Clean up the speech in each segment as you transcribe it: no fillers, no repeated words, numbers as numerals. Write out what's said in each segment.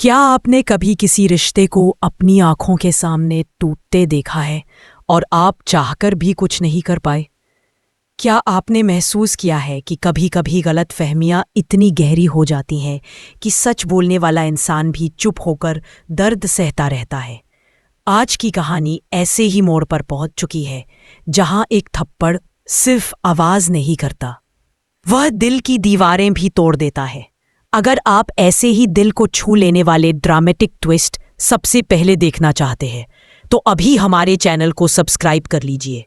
क्या आपने कभी किसी रिश्ते को अपनी आंखों के सामने टूटते देखा है और आप चाहकर भी कुछ नहीं कर पाए? क्या आपने महसूस किया है कि कभी-कभी गलतफहमियां इतनी गहरी हो जाती हैं कि सच बोलने वाला इंसान भी चुप होकर दर्द सहता रहता है? आज की कहानी ऐसे ही मोड़ पर पहुंच चुकी है, जहां एक थप्पड़ सिर्फ आवाज नहीं करता, वह दिल की दीवारें भी तोड़ देता है। अगर आप ऐसे ही दिल को छू लेने वाले ड्रामेटिक ट्विस्ट सबसे पहले देखना चाहते हैं, तो अभी हमारे चैनल को सब्सक्राइब कर लीजिए,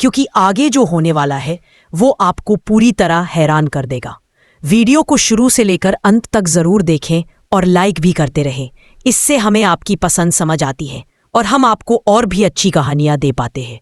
क्योंकि आगे जो होने वाला है वो आपको पूरी तरह हैरान कर देगा। वीडियो को शुरू से लेकर अंत तक जरूर देखें और लाइक भी करते रहें। इससे हमें आपकी पसंद समझ आती है और हम आपको और भी अच्छी कहानियां दे पाते हैं।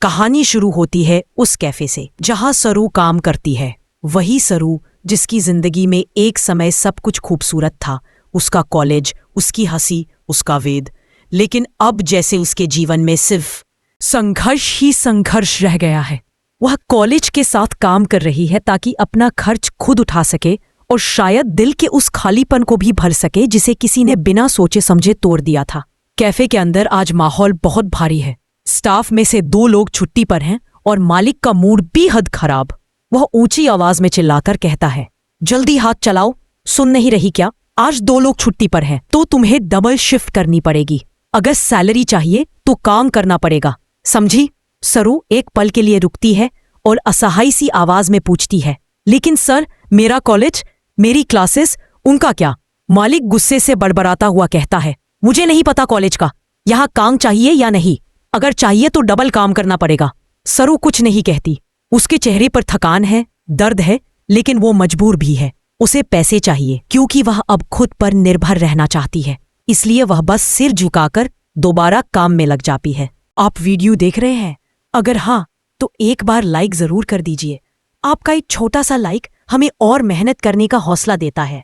कहानी शुरू होती है उस कैफे से जहां सरू काम करती है। वही सरू जिसकी जिंदगी में एक समय सब कुछ खूबसूरत था, उसका कॉलेज, उसकी हंसी, उसका वेद। लेकिन अब जैसे उसके जीवन में सिर्फ संघर्ष ही संघर्ष रह गया है। वह कॉलेज के साथ काम कर रही है ताकि अपना खर्च खुद उठा सके और शायद दिल के उस खालीपन को भी भर सके जिसे किसी ने बिना सोचे समझे तोड़ दिया था। कैफे के अंदर आज माहौल बहुत भारी है। स्टाफ में से 2 लोग छुट्टी पर हैं और मालिक का मूड बेहद खराब। वह ऊंची आवाज में चिल्लाकर कहता है, जल्दी हाथ चलाओ, सुन नहीं रही क्या? आज 2 लोग छुट्टी पर हैं तो तुम्हें डबल शिफ्ट करनी पड़ेगी। अगर सैलरी चाहिए तो काम करना पड़ेगा, समझी? सरू एक पल के लिए रुकती है और असहाय सी आवाज में पूछती है, लेकिन सर, मेरा कॉलेज, मेरी क्लासेस, उनका क्या? मालिक गुस्से से बड़बड़ाता हुआ कहता है, मुझे नहीं पता कॉलेज का, यहां काम चाहिए या नहीं? अगर चाहिए तो डबल काम करना पड़ेगा। सरू कुछ नहीं कहती। उसके चेहरे पर थकान है, दर्द है, लेकिन वो मजबूर भी है। उसे पैसे चाहिए क्योंकि वह अब खुद पर निर्भर रहना चाहती है। इसलिए वह बस सिर झुकाकर दोबारा काम में लग जाती है। आप वीडियो देख रहे हैं? अगर हाँ, तो एक बार लाइक जरूर कर दीजिए। आपका एक छोटा सा लाइक हमें और मेहनत करने का हौसला देता है।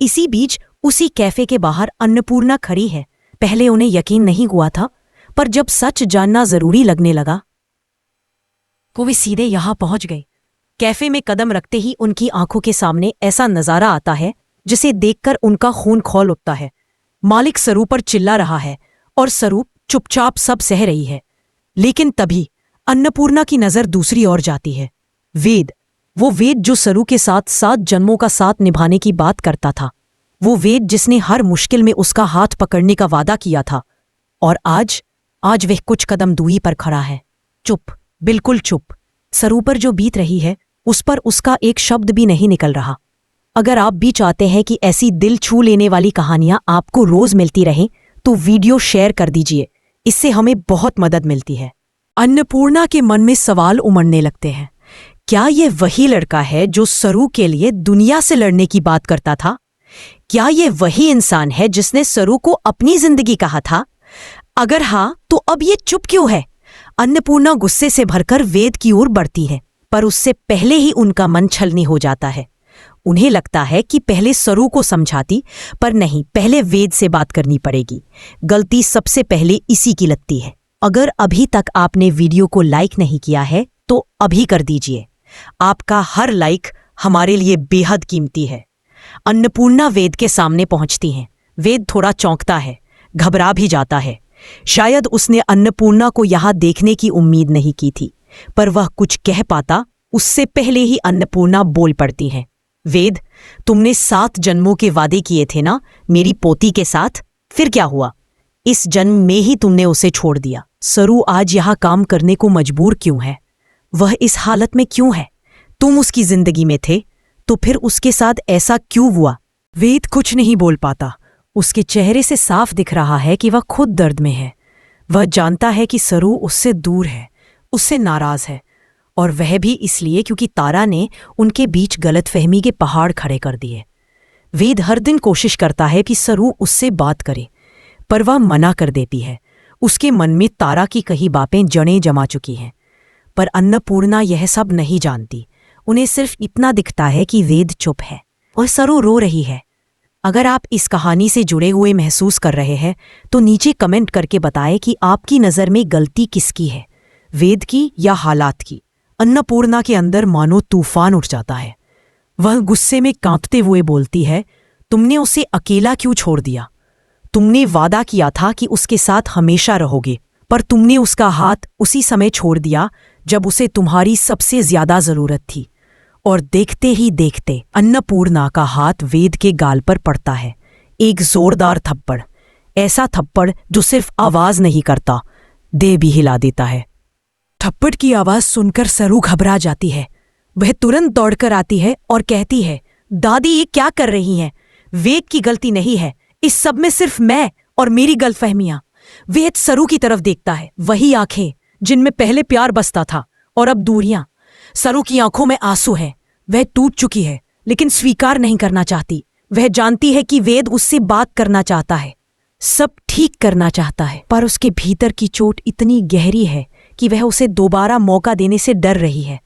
इसी बीच उसी कैफे के बाहर अन्नपूर्णा खड़ी है। पहले उन्हें यकीन नहीं हुआ था, पर जब सच जानना जरूरी लगने लगा तो वे सीधे यहां पहुंच गए। कैफे में कदम रखते ही उनकी आंखों के सामने ऐसा नजारा आता है जिसे देखकर उनका खून खौल उठता है। मालिक सरू पर चिल्ला रहा है और सरू चुपचाप सब सह रही है। लेकिन तभी अन्नपूर्णा की नजर दूसरी ओर जाती है। वेद, वो वेद जो सरू के साथ 7 जन्मों का साथ निभाने की बात करता था। वो वेद जिसने हर मुश्किल में उसका हाथ पकड़ने का वादा किया था। और आज वह कुछ कदम दूरी पर खड़ा है, चुप, बिल्कुल चुप। सरू पर जो बीत रही है उस पर उसका एक शब्द भी नहीं निकल रहा। अगर आप भी चाहते हैं कि ऐसी दिल छू लेने वाली कहानियां आपको रोज मिलती रहें, तो वीडियो शेयर कर दीजिए। इससे हमें बहुत मदद मिलती है। अन्नपूर्णा के मन में सवाल उमड़ने लगते हैं। क्या ये वही लड़का है जो सरू के लिए दुनिया से लड़ने की बात करता था? क्या ये वही इंसान है जिसने सरू को अपनी जिंदगी कहा था? अगर हाँ, तो अब ये चुप क्यों है? अन्नपूर्णा गुस्से से भरकर वेद की ओर बढ़ती है, पर उससे पहले ही उनका मन छलनी हो जाता है। उन्हें लगता है कि पहले सरू को समझाती, पर नहीं, पहले वेद से बात करनी पड़ेगी। गलती सबसे पहले इसी की लगती है। अगर अभी तक आपने वीडियो को लाइक नहीं किया है तो अभी कर दीजिए। आपका हर लाइक हमारे लिए बेहद कीमती है। अन्नपूर्णा वेद के सामने पहुंचती हैं। वेद थोड़ा चौंकता है, घबरा भी जाता है। शायद उसने अन्नपूर्णा को यहां देखने की उम्मीद नहीं की थी, पर वह कुछ कह पाता उससे पहले ही अन्नपूर्णा बोल पड़ती है। वेद, तुमने 7 जन्मों के वादे किए थे ना मेरी पोती के साथ? फिर क्या हुआ? इस जन्म में ही तुमने उसे छोड़ दिया। सरू आज यहां काम करने को मजबूर क्यों है? वह इस हालत में क्यों है? तुम उसकी जिंदगी में थे, तो फिर उसके साथ ऐसा क्यों हुआ? वेद कुछ नहीं बोल पाता। उसके चेहरे से साफ दिख रहा है कि वह खुद दर्द में है। वह जानता है कि सरू उससे दूर है, उससे नाराज है, और वह भी इसलिए क्योंकि तारा ने उनके बीच गलतफहमी के पहाड़ खड़े कर दिए। वेद हर दिन कोशिश करता है कि सरू उससे बात करे, पर वह मना कर देती है। उसके मन में तारा की कही बातें जड़ें जमा चुकी हैं। पर अन्नपूर्णा यह सब नहीं जानती। उन्हें सिर्फ इतना दिखता है कि वेद चुप है और सरू रो रही है। अगर आप इस कहानी से जुड़े हुए महसूस कर रहे हैं तो नीचे कमेंट करके बताएं कि आपकी नज़र में गलती किसकी है, वेद की या हालात की। अन्नपूर्णा के अंदर मानो तूफान उठ जाता है। वह गुस्से में कांपते हुए बोलती है, तुमने उसे अकेला क्यों छोड़ दिया? तुमने वादा किया था कि उसके साथ हमेशा रहोगे, पर तुमने उसका हाथ उसी समय छोड़ दिया जब उसे तुम्हारी सबसे ज्यादा जरूरत थी। और देखते ही देखते अन्नपूर्णा का हाथ वेद के गाल पर पड़ता है। एक जोरदार थप्पड़, ऐसा थप्पड़ जो सिर्फ आवाज नहीं करता, देह भी हिला देता है। थप्पड़ की आवाज सुनकर सरू घबरा जाती है। वह तुरंत दौड़कर आती है और कहती है, दादी ये क्या कर रही हैं? वेद की गलती नहीं है, इस सब में सिर्फ मैं और मेरी गलतफहमियां। वेद सरू की तरफ देखता है, वही आंखें जिनमें पहले प्यार बसता था और अब दूरियां। सरू की आंखों में आंसू है। वह टूट चुकी है लेकिन स्वीकार नहीं करना चाहती। वह जानती है कि वेद उससे बात करना चाहता है, सब ठीक करना चाहता है, पर उसके भीतर की चोट इतनी गहरी है कि वह उसे दोबारा मौका देने से डर रही है।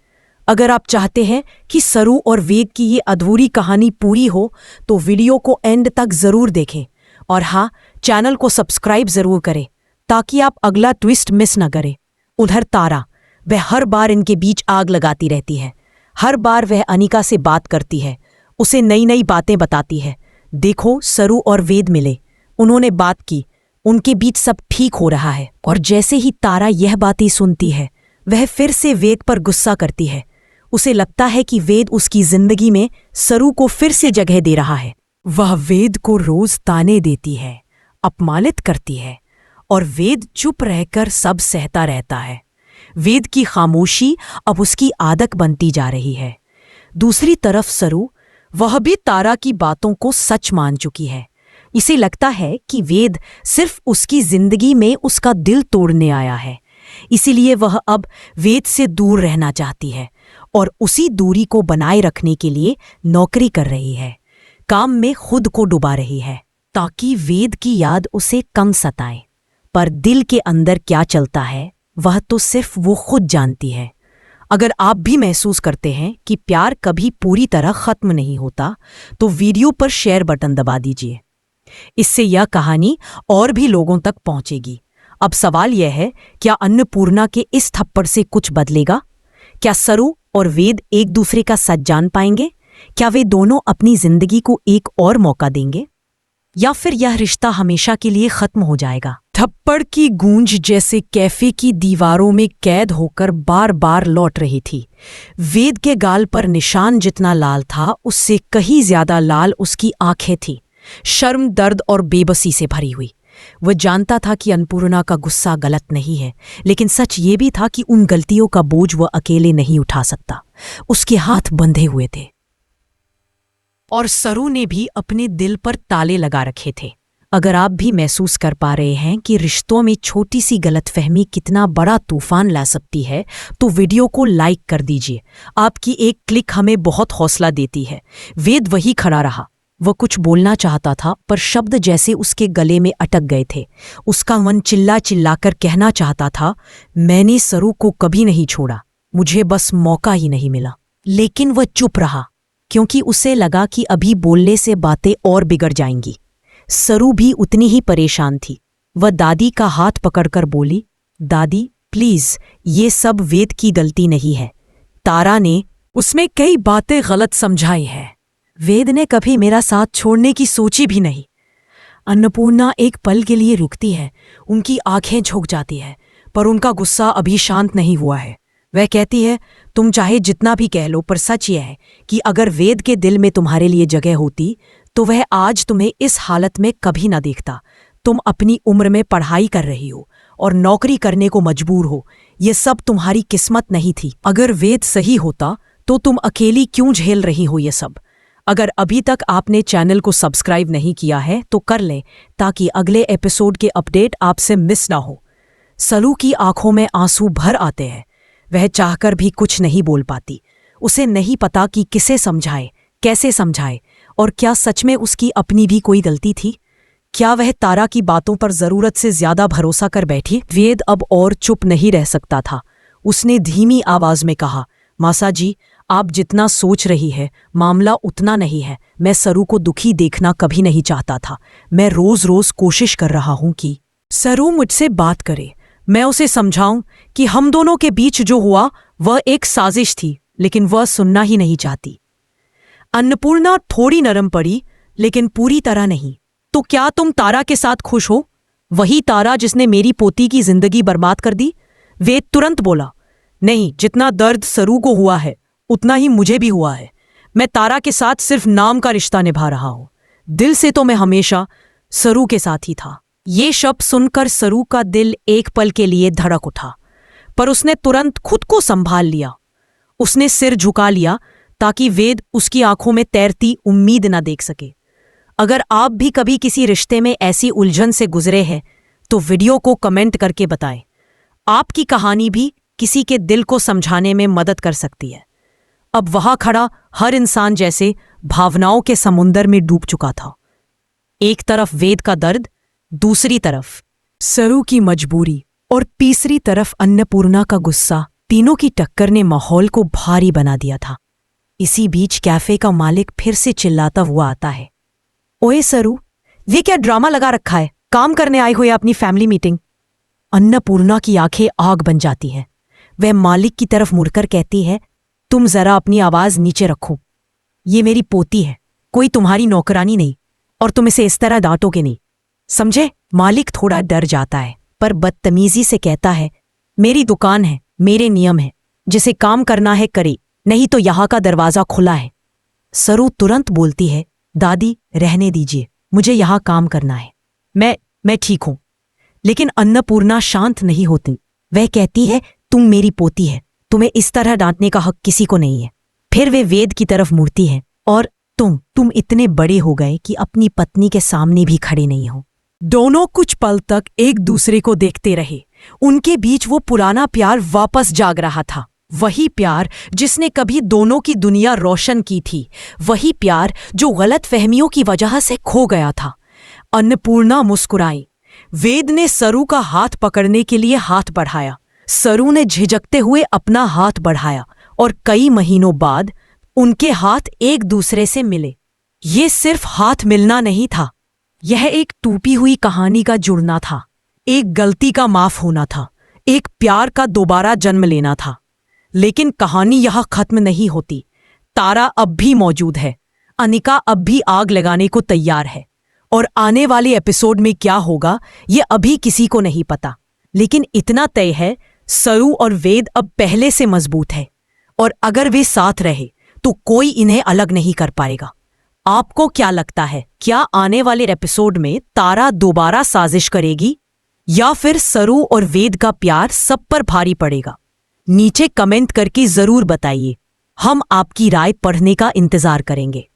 अगर आप चाहते हैं कि सरू और वेद की ये अधूरी कहानी पूरी हो तो वीडियो को एंड तक जरूर देखें और हाँ, चैनल को सब्सक्राइब जरूर करें ताकि आप अगला ट्विस्ट मिस न करें। उधर तारा, वह हर बार इनके बीच आग लगाती रहती है। हर बार वह अनिका से बात करती है, उसे नई नई बातें बताती है। देखो, सरू और वेद मिले, उन्होंने बात की, उनके बीच सब ठीक हो रहा है। और जैसे ही तारा यह बातें सुनती है, वह फिर से वेद पर गुस्सा करती है। उसे लगता है कि वेद उसकी जिंदगी में सरू को फिर से जगह दे रहा है। वह वेद को रोज ताने देती है, अपमानित करती है और वेद चुप रहकर सब सहता रहता है। वेद की खामोशी अब उसकी आदत बनती जा रही है। दूसरी तरफ सरू, वह भी तारा की बातों को सच मान चुकी है। इसे लगता है कि वेद सिर्फ उसकी जिंदगी में उसका दिल तोड़ने आया है, इसीलिए वह अब वेद से दूर रहना चाहती है और उसी दूरी को बनाए रखने के लिए नौकरी कर रही है, काम में खुद को डुबा रही है ताकि वेद की याद उसे कम सताए। पर दिल के अंदर क्या चलता है वह तो सिर्फ वो खुद जानती है। अगर आप भी महसूस करते हैं कि प्यार कभी पूरी तरह खत्म नहीं होता तो वीडियो पर शेयर बटन दबा दीजिए। इससे यह कहानी और भी लोगों तक पहुंचेगी। अब सवाल यह है, क्या अन्नपूर्णा के इस थप्पड़ से कुछ बदलेगा? क्या सरू और वेद एक दूसरे का सच जान पाएंगे? क्या वे दोनों अपनी जिंदगी को एक और मौका देंगे, या फिर यह रिश्ता हमेशा के लिए खत्म हो जाएगा? थप्पड़ की गूंज जैसे कैफे की दीवारों में कैद होकर बार बार लौट रही थी। वेद के गाल पर निशान जितना लाल था, उससे कहीं ज्यादा लाल उसकी आंखें थी, शर्म, दर्द और बेबसी से भरी हुई। वह जानता था कि अन्नपूर्णा का गुस्सा गलत नहीं है, लेकिन सच ये भी था कि उन गलतियों का बोझ वह अकेले नहीं उठा सकता। उसके हाथ बंधे हुए थे और सरू ने भी अपने दिल पर ताले लगा रखे थे। अगर आप भी महसूस कर पा रहे हैं कि रिश्तों में छोटी सी गलतफहमी कितना बड़ा तूफान ला सकती है, तो वीडियो को लाइक कर दीजिए। आपकी एक क्लिक हमें बहुत हौसला देती है। वेद वही खड़ा रहा। वह कुछ बोलना चाहता था, पर शब्द जैसे उसके गले में अटक गए थे। उसका मन चिल्ला चिल्लाकर कहना चाहता था, मैंने सरू को कभी नहीं छोड़ा, मुझे बस मौका ही नहीं मिला। लेकिन वह चुप रहा, क्योंकि उसे लगा कि अभी बोलने से बातें और बिगड़ जाएंगी। सरू भी उतनी ही परेशान थी। वह दादी का हाथ पकड़कर बोली, दादी प्लीज, ये सब वेद की गलती नहीं है। तारा ने उसमें कई बातें गलत समझाई हैं। वेद ने कभी मेरा साथ छोड़ने की सोची भी नहीं। अन्नपूर्णा एक पल के लिए रुकती है, उनकी आंखें झुक जाती है, पर उनका गुस्सा अभी शांत नहीं हुआ है। वह कहती है, तुम चाहे जितना भी कह लो, पर सच यह है कि अगर वेद के दिल में तुम्हारे लिए जगह होती तो वह आज तुम्हें इस हालत में कभी ना देखता। तुम अपनी उम्र में पढ़ाई कर रही हो और नौकरी करने को मजबूर हो। ये सब तुम्हारी किस्मत नहीं थी। अगर वेद सही होता तो तुम अकेली क्यों झेल रही हो ये सब? अगर अभी तक आपने चैनल को सब्सक्राइब नहीं किया है तो कर लें, ताकि अगले एपिसोड के अपडेट आपसे मिस ना हो। सरू की आंखों में आंसू भर आते हैं। वह चाहकर भी कुछ नहीं बोल पाती। उसे नहीं पता कि किसे समझाए, कैसे समझाए, और क्या सच में उसकी अपनी भी कोई गलती थी? क्या वह तारा की बातों पर जरूरत से ज्यादा भरोसा कर बैठी? वेद अब और चुप नहीं रह सकता था। उसने धीमी आवाज में कहा, मासा जी, आप जितना सोच रही है मामला उतना नहीं है। मैं सरू को दुखी देखना कभी नहीं चाहता था। मैं रोज रोज कोशिश कर रहा हूं कि सरू मुझसे बात करे, मैं उसे समझाऊं कि हम दोनों के बीच जो हुआ वह एक साजिश थी, लेकिन वह सुनना ही नहीं चाहती। अन्नपूर्णा थोड़ी नरम पड़ी, लेकिन पूरी तरह नहीं। तो क्या तुम तारा के साथ खुश हो? वही तारा जिसने मेरी पोती की जिंदगी बर्बाद कर दी? वेद तुरंत बोला, नहीं, जितना दर्द सरू को हुआ है उतना ही मुझे भी हुआ है। मैं तारा के साथ सिर्फ नाम का रिश्ता निभा रहा हूं, दिल से तो मैं हमेशा सरू के साथ ही था। ये शब्द सुनकर सरू का दिल एक पल के लिए धड़क उठा, पर उसने तुरंत खुद को संभाल लिया। उसने सिर झुका लिया ताकि वेद उसकी आंखों में तैरती उम्मीद न देख सके। अगर आप भी कभी किसी रिश्ते में ऐसी उलझन से गुजरे हैं तो वीडियो को कमेंट करके बताएं। आपकी कहानी भी किसी के दिल को समझाने में मदद कर सकती है। अब वहां खड़ा हर इंसान जैसे भावनाओं के समुंदर में डूब चुका था। एक तरफ वेद का दर्द, दूसरी तरफ सरू की मजबूरी और तीसरी तरफ अन्नपूर्णा का गुस्सा। तीनों की टक्कर ने माहौल को भारी बना दिया था। इसी बीच कैफे का मालिक फिर से चिल्लाता हुआ आता है, ओए सरू, ये क्या ड्रामा लगा रखा है? काम करने आए हुए अपनी फैमिली मीटिंग। अन्नपूर्णा की आंखें आग बन जाती हैं। वह मालिक की तरफ मुड़कर कहती है, तुम जरा अपनी आवाज नीचे रखो। ये मेरी पोती है, कोई तुम्हारी नौकरानी नहीं, और तुम इसे इस तरह डांटोगे नहीं, समझे? मालिक थोड़ा डर जाता है पर बदतमीजी से कहता है, मेरी दुकान है, मेरे नियम है, जिसे काम करना है करे, नहीं तो यहां का दरवाजा खुला है। सरू तुरंत बोलती है, दादी रहने दीजिए, मुझे यहां काम करना है, मैं ठीक हूं। लेकिन अन्नपूर्णा शांत नहीं होती। वह कहती है, तुम मेरी पोती है, तुम्हें इस तरह डांटने का हक किसी को नहीं है। फिर वे वेद की तरफ मुड़ती है, और तुम इतने बड़े हो गए कि अपनी पत्नी के सामने भी खड़े नहीं हो। दोनों कुछ पल तक एक दूसरे को देखते रहे। उनके बीच वो पुराना प्यार वापस जाग रहा था। वही प्यार जिसने कभी दोनों की दुनिया रोशन की थी, वही प्यार जो गलतफहमियों की वजह से खो गया था। अन्नपूर्णा मुस्कुराई। वेद ने सरू का हाथ पकड़ने के लिए हाथ बढ़ाया। सरू ने झिझकते हुए अपना हाथ बढ़ाया और कई महीनों बाद उनके हाथ एक दूसरे से मिले। ये सिर्फ हाथ मिलना नहीं था, यह एक टूटी हुई कहानी का जुड़ना था, एक गलती का माफ होना था, एक प्यार का दोबारा जन्म लेना था। लेकिन कहानी यहां खत्म नहीं होती। तारा अब भी मौजूद है, अनिका अब भी आग लगाने को तैयार है, और आने वाले एपिसोड में क्या होगा ये अभी किसी को नहीं पता। लेकिन इतना तय है, सरू और वेद अब पहले से मजबूत है, और अगर वे साथ रहे तो कोई इन्हें अलग नहीं कर पाएगा। आपको क्या लगता है, क्या आने वाले एपिसोड में तारा दोबारा साजिश करेगी, या फिर सरू और वेद का प्यार सब पर भारी पड़ेगा? नीचे कमेंट करके जरूर बताइए। हम आपकी राय पढ़ने का इंतजार करेंगे।